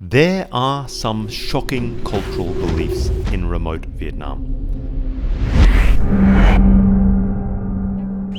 There are some shocking cultural beliefs in remote Vietnam.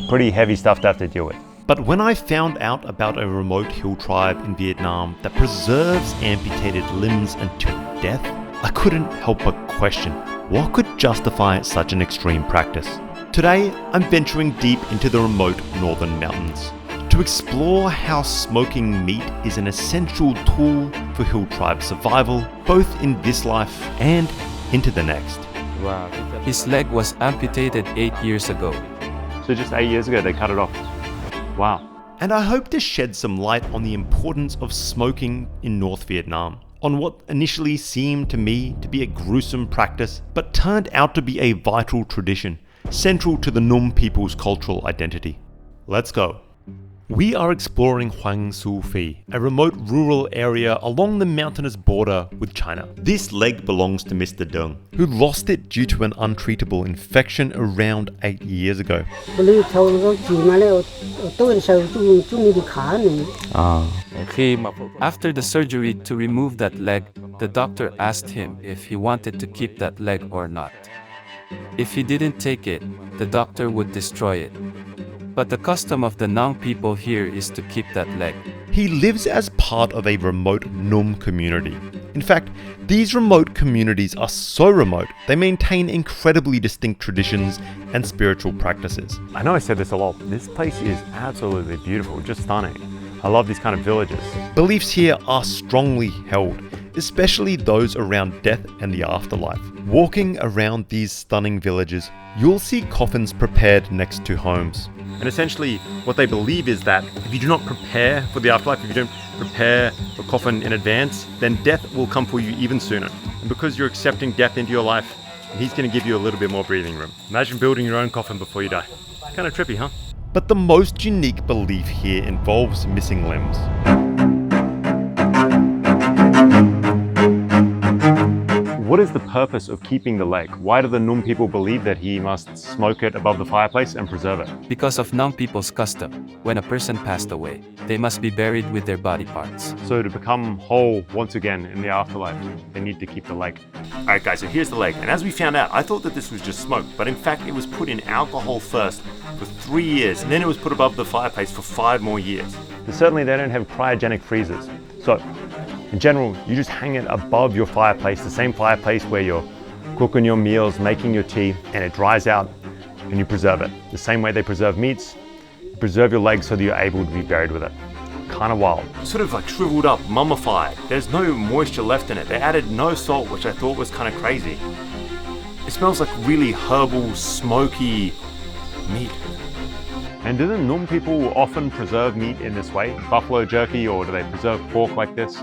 Pretty heavy stuff to have to deal with. But when I found out about a remote hill tribe in Vietnam that preserves amputated limbs until death, I couldn't help but question what could justify such an extreme practice. Today, I'm venturing deep into the remote northern mountains to explore how smoking meat is an essential tool for hill tribe survival, both in this life and into the next. Wow. His leg was amputated 8 years ago. So just 8 years ago, they cut it off. Wow. And I hope to shed some light on the importance of smoking in North Vietnam, on what initially seemed to me to be a gruesome practice, but turned out to be a vital tradition, central to the Nhum people's cultural identity. Let's go. We are exploring Hoang Su Phi, a remote rural area along the mountainous border with China. This leg belongs to Mr. Đương, who lost it due to an untreatable infection around 8 years ago. After the surgery to remove that leg, the doctor asked him if he wanted to keep that leg or not. If he didn't take it, the doctor would destroy it. But the custom of the Nung people here is to keep that leg. He lives as part of a remote Nhum community. In fact, these remote communities are so remote, they maintain incredibly distinct traditions and spiritual practices. I know I said this a lot. This place is absolutely beautiful, just stunning. I love these kind of villages. Beliefs here are strongly held, especially those around death and the afterlife. Walking around these stunning villages, you'll see coffins prepared next to homes. And essentially, what they believe is that if you do not prepare for the afterlife, if you don't prepare the coffin in advance, then death will come for you even sooner. And because you're accepting death into your life, he's going to give you a little bit more breathing room. Imagine building your own coffin before you die. Kind of trippy, huh? But the most unique belief here involves missing limbs. What is the purpose of keeping the leg? Why do the Nhum people believe that he must smoke it above the fireplace and preserve it? Because of Nung people's custom, when a person passed away, they must be buried with their body parts. So to become whole once again in the afterlife, they need to keep the leg. Alright guys, so here's the leg. And as we found out, I thought that this was just smoke, but in fact it was put in alcohol first for 3 years, and then it was put above the fireplace for 5 more years. But certainly they don't have cryogenic freezers. So in general, you just hang it above your fireplace, the same fireplace where you're cooking your meals, making your tea, and it dries out and you preserve it. The same way they preserve meats, you preserve your legs so that you're able to be buried with it. Kind of wild. Sort of like shriveled up, mummified. There's no moisture left in it. They added no salt, which I thought was kind of crazy. It smells like really herbal, smoky meat. And do the Nhum people often preserve meat in this way? Buffalo jerky, or do they preserve pork like this?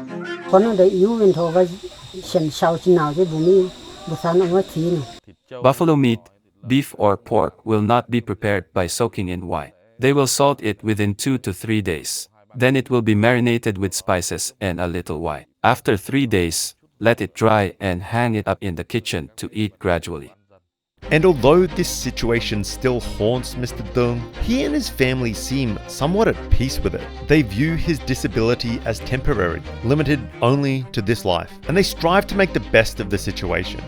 Buffalo meat, beef or pork will not be prepared by soaking in wine. They will salt it within 2 to 3 days. Then it will be marinated with spices and a little wine. After 3 days, let it dry and hang it up in the kitchen to eat gradually. And although this situation still haunts Mr. Đương, he and his family seem somewhat at peace with it. They view his disability as temporary, limited only to this life, and they strive to make the best of the situation.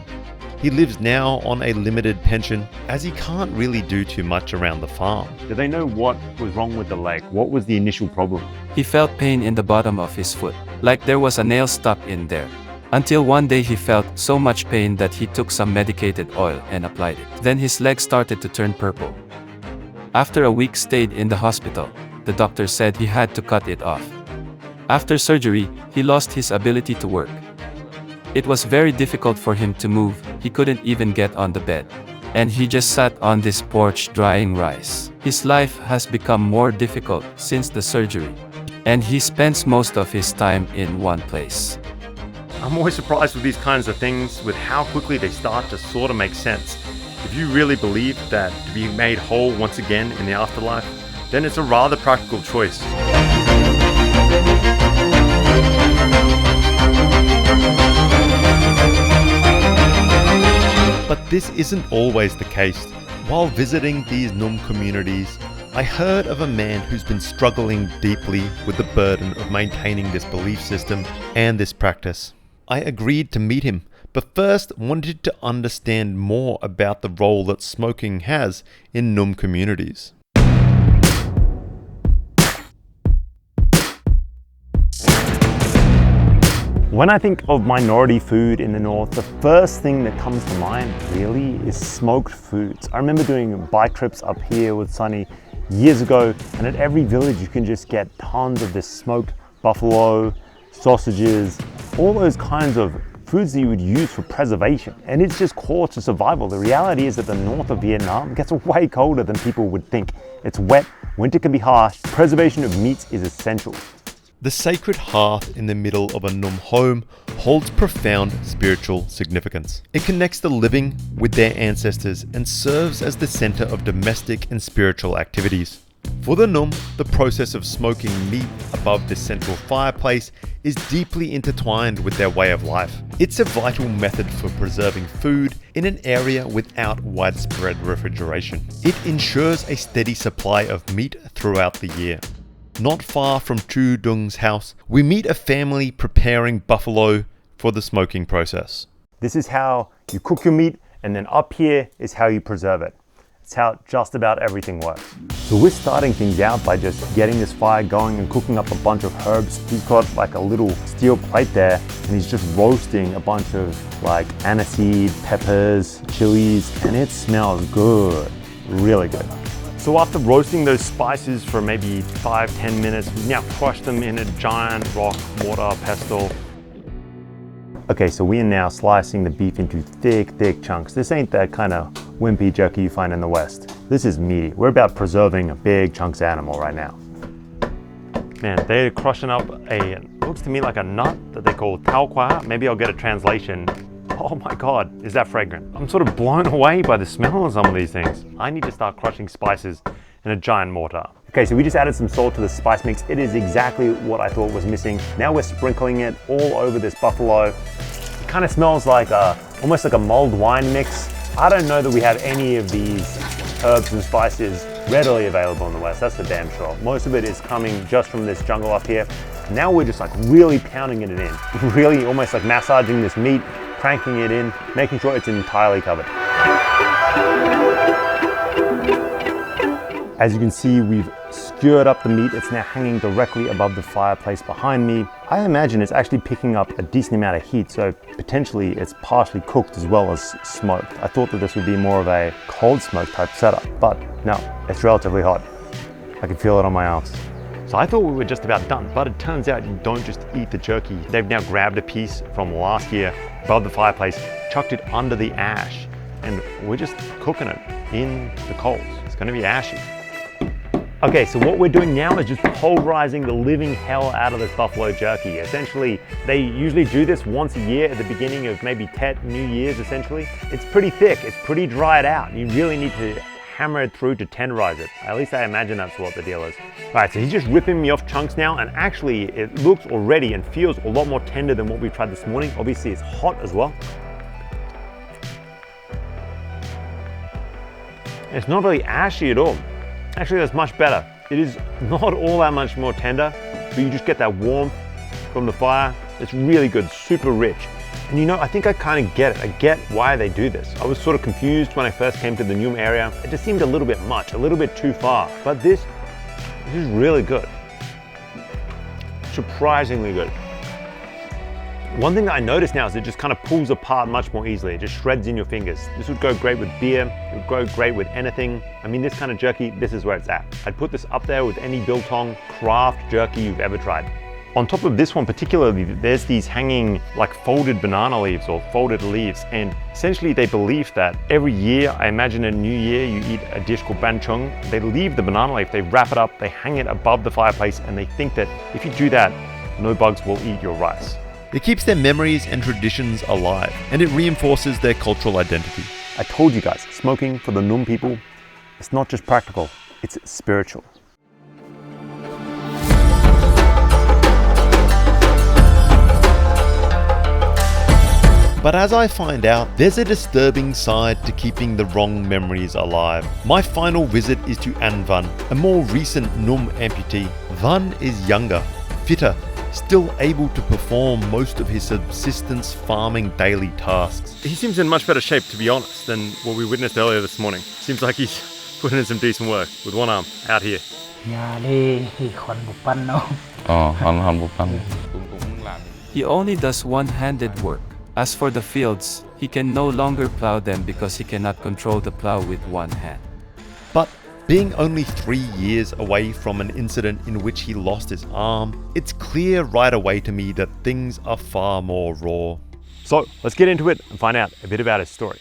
He lives now on a limited pension, as he can't really do too much around the farm. Do they know what was wrong with the leg? What was the initial problem? He felt pain in the bottom of his foot, like there was a nail stuck in there. Until one day he felt so much pain that he took some medicated oil and applied it. Then his leg started to turn purple. After a week stayed in the hospital, the doctor said he had to cut it off. After surgery, he lost his ability to work. It was very difficult for him to move, he couldn't even get on the bed. And he just sat on this porch drying rice. His life has become more difficult since the surgery. And he spends most of his time in one place. I'm always surprised with these kinds of things, with how quickly they start to sort of make sense. If you really believe that to be made whole once again in the afterlife, then it's a rather practical choice. But this isn't always the case. While visiting these Nhum communities, I heard of a man who's been struggling deeply with the burden of maintaining this belief system and this practice. I agreed to meet him, but first wanted to understand more about the role that smoking has in Nhum communities. When I think of minority food in the north, the first thing that comes to mind really is smoked foods. I remember doing bike trips up here with Sunny years ago, and at every village you can just get tons of this smoked buffalo, sausages, all those kinds of foods that you would use for preservation. And it's just core to survival. The reality is that the north of Vietnam gets way colder than people would think. It's wet, winter can be harsh, preservation of meats is essential. The sacred hearth in the middle of a Nhum home holds profound spiritual significance. It connects the living with their ancestors and serves as the center of domestic and spiritual activities. For the Nhum, the process of smoking meat above this central fireplace is deeply intertwined with their way of life. It's a vital method for preserving food in an area without widespread refrigeration. It ensures a steady supply of meat throughout the year. Not far from Chu Dung's house, we meet a family preparing buffalo for the smoking process. This is how you cook your meat, and then up here is how you preserve it. It's how just about everything works. So we're starting things out by just getting this fire going and cooking up a bunch of herbs. He's got like a little steel plate there, and he's just roasting a bunch of like aniseed, peppers, chilies, and it smells good, really good. So after roasting those spices for maybe 5-10 minutes, we now crush them in a giant rock mortar pestle. Okay, so we are now slicing the beef into thick chunks. This ain't that kind of wimpy jerky you find in the West. This is meaty. We're about preserving a big chunks of animal right now. Man, they're crushing up looks to me like a nut that they call tau qua. Maybe I'll get a translation. Oh my God, is that fragrant? I'm sort of blown away by the smell of some of these things. I need to start crushing spices in a giant mortar. Okay, so we just added some salt to the spice mix. It is exactly what I thought was missing. Now we're sprinkling it all over this buffalo. It kind of smells like almost like a mulled wine mix. I don't know that we have any of these herbs and spices readily available in the West, that's for damn sure. Most of it is coming just from this jungle up here. Now we're just like really pounding it in, really almost like massaging this meat, cranking it in, making sure it's entirely covered. As you can see, we've skewered up the meat. It's now hanging directly above the fireplace behind me. I imagine it's actually picking up a decent amount of heat, so potentially it's partially cooked as well as smoked. I thought that this would be more of a cold smoke type setup, but no, it's relatively hot. I can feel it on my arms. So I thought we were just about done, but it turns out you don't just eat the jerky. They've now grabbed a piece from last year above the fireplace, chucked it under the ash, and we're just cooking it in the coals. It's gonna be ashy. Okay, so what we're doing now is just pulverizing the living hell out of this buffalo jerky. Essentially, they usually do this once a year at the beginning of maybe Tet, New Year's essentially. It's pretty thick, it's pretty dried out. You really need to hammer it through to tenderize it. At least I imagine that's what the deal is. All right, so he's just ripping me off chunks now, and actually it looks already and feels a lot more tender than what we tried this morning. Obviously it's hot as well. It's not really ashy at all. Actually, that's much better. It is not all that much more tender, but you just get that warmth from the fire. It's really good, super rich. And you know, I think I kind of get it. I get why they do this. I was sort of confused when I first came to the Nhum area. It just seemed a little bit much, a little bit too far. But this is really good. Surprisingly good. One thing that I noticed now is it just kind of pulls apart much more easily. It just shreds in your fingers. This would go great with beer. It would go great with anything. I mean, this kind of jerky, this is where it's at. I'd put this up there with any biltong craft jerky you've ever tried. On top of this one particularly, there's these hanging like folded banana leaves or folded leaves. And essentially they believe that every year, I imagine a new year, you eat a dish called banchung. They leave the banana leaf, they wrap it up, they hang it above the fireplace, and they think that if you do that, no bugs will eat your rice. It keeps their memories and traditions alive, and it reinforces their cultural identity. I told you guys, smoking for the Nhum people, it's not just practical, it's spiritual. But as I find out, there's a disturbing side to keeping the wrong memories alive. My final visit is to An Van, a more recent Nhum amputee. Van is younger, fitter, still able to perform most of his subsistence farming daily tasks. He seems in much better shape, to be honest, than what we witnessed earlier this morning. Seems like he's putting in some decent work with one arm out here. He only does one-handed work. As for the fields, he can no longer plow them because he cannot control the plow with one hand. But being only 3 years away from an incident in which he lost his arm, it's clear right away to me that things are far more raw. So let's get into it and find out a bit about his story.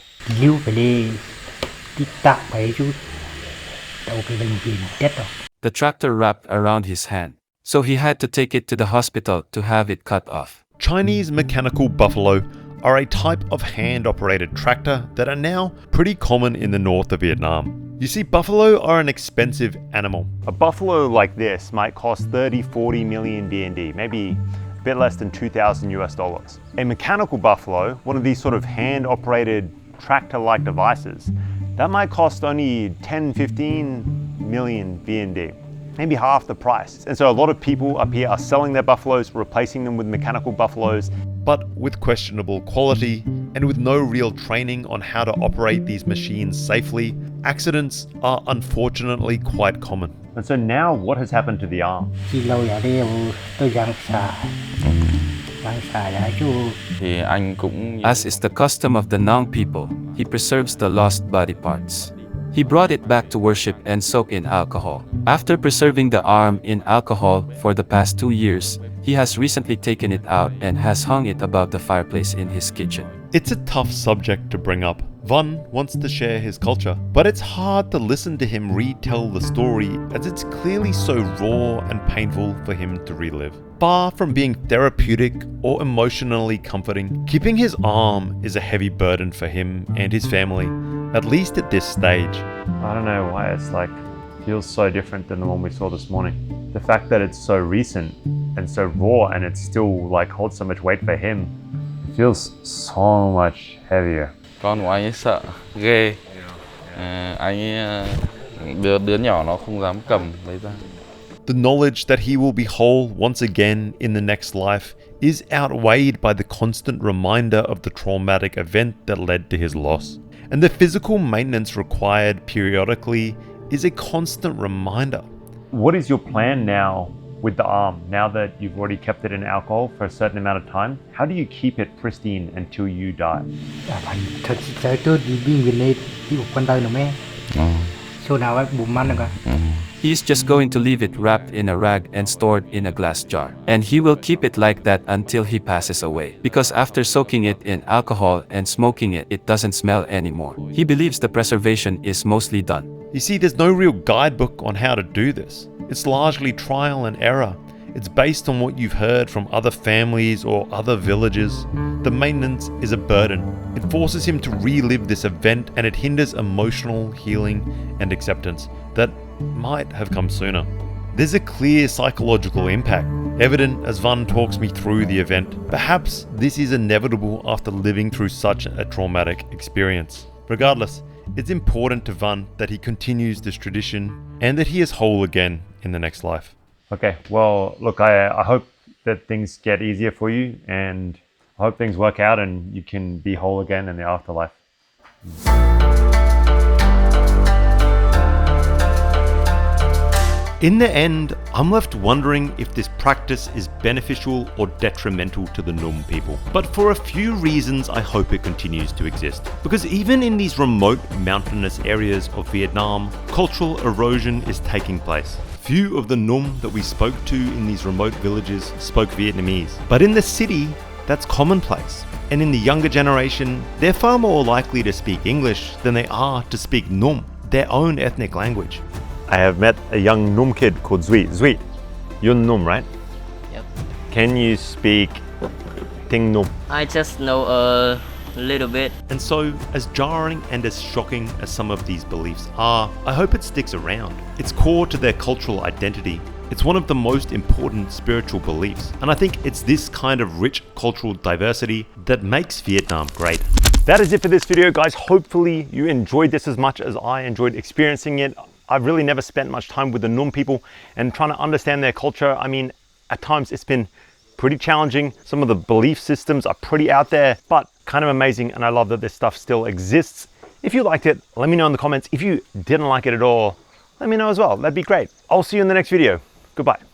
The tractor wrapped around his hand, so he had to take it to the hospital to have it cut off. Chinese mechanical buffalo are a type of hand-operated tractor that are now pretty common in the north of Vietnam. You see, buffalo are an expensive animal. A buffalo like this might cost 30-40 million BND, maybe a bit less than 2,000 US dollars. A mechanical buffalo, one of these sort of hand-operated tractor-like devices, that might cost only 10-15 million BND. Maybe half the price. And so a lot of people up here are selling their buffaloes, replacing them with mechanical buffaloes. But with questionable quality and with no real training on how to operate these machines safely, accidents are unfortunately quite common. And so now what has happened to the arm? As is the custom of the Nung people, he preserves the lost body parts. He brought it back to worship and soak in alcohol. After preserving the arm in alcohol for the past 2 years, he has recently taken it out and has hung it above the fireplace in his kitchen. It's a tough subject to bring up. Van wants to share his culture, but it's hard to listen to him retell the story as it's clearly so raw and painful for him to relive. Far from being therapeutic or emotionally comforting, keeping his arm is a heavy burden for him and his family, at least at this stage. I don't know why it's feels so different than the one we saw this morning. The fact that it's so recent and so raw and it still holds so much weight for him, it feels so much heavier. Con của anh ấy sợ ghê. Đứa nhỏ nó không dám cầm lấy ra. The knowledge that he will be whole once again in the next life is outweighed by the constant reminder of the traumatic event that led to his loss. And the physical maintenance required periodically is a constant reminder. What is your plan now with the arm, now that you've already kept it in alcohol for a certain amount of time? How do you keep it pristine until you die? He's just going to leave it wrapped in a rag and stored in a glass jar. And he will keep it like that until he passes away. Because after soaking it in alcohol and smoking it, it doesn't smell anymore. He believes the preservation is mostly done. You see, there's no real guidebook on how to do this. It's largely trial and error. It's based on what you've heard from other families or other villages. The maintenance is a burden. It forces him to relive this event and it hinders emotional healing and acceptance that might have come sooner. There's a clear psychological impact, evident as Van talks me through the event. Perhaps this is inevitable after living through such a traumatic experience. Regardless, it's important to Van that he continues this tradition and that he is whole again in the next life. Okay, well, look, I hope that things get easier for you and I hope things work out and you can be whole again in the afterlife. In the end, I'm left wondering if this practice is beneficial or detrimental to the Nhum people. But for a few reasons, I hope it continues to exist. Because even in these remote mountainous areas of Vietnam, cultural erosion is taking place. Few of the Nhum that we spoke to in these remote villages spoke Vietnamese. But in the city, that's commonplace. And in the younger generation, they're far more likely to speak English than they are to speak Nhum, their own ethnic language. I have met a young Nhum kid called Zuit. Zuit, you're Nhum, right? Yep. Can you speak Ting Nhum? I just know a little bit. And so, as jarring and as shocking as some of these beliefs are, I hope it sticks around. It's core to their cultural identity, It's one of the most important spiritual beliefs, and I think it's this kind of rich cultural diversity that makes Vietnam great. That is it for this video, guys. Hopefully you enjoyed this as much as I enjoyed experiencing it. I've really never spent much time with the Nhum people and trying to understand their culture. I mean, at times it's been pretty challenging. Some of the belief systems are pretty out there, but kind of amazing, and I love that this stuff still exists. If you liked it, let me know in the comments. If you didn't like it at all, let me know as well. That'd be great. I'll see you in the next video. Goodbye.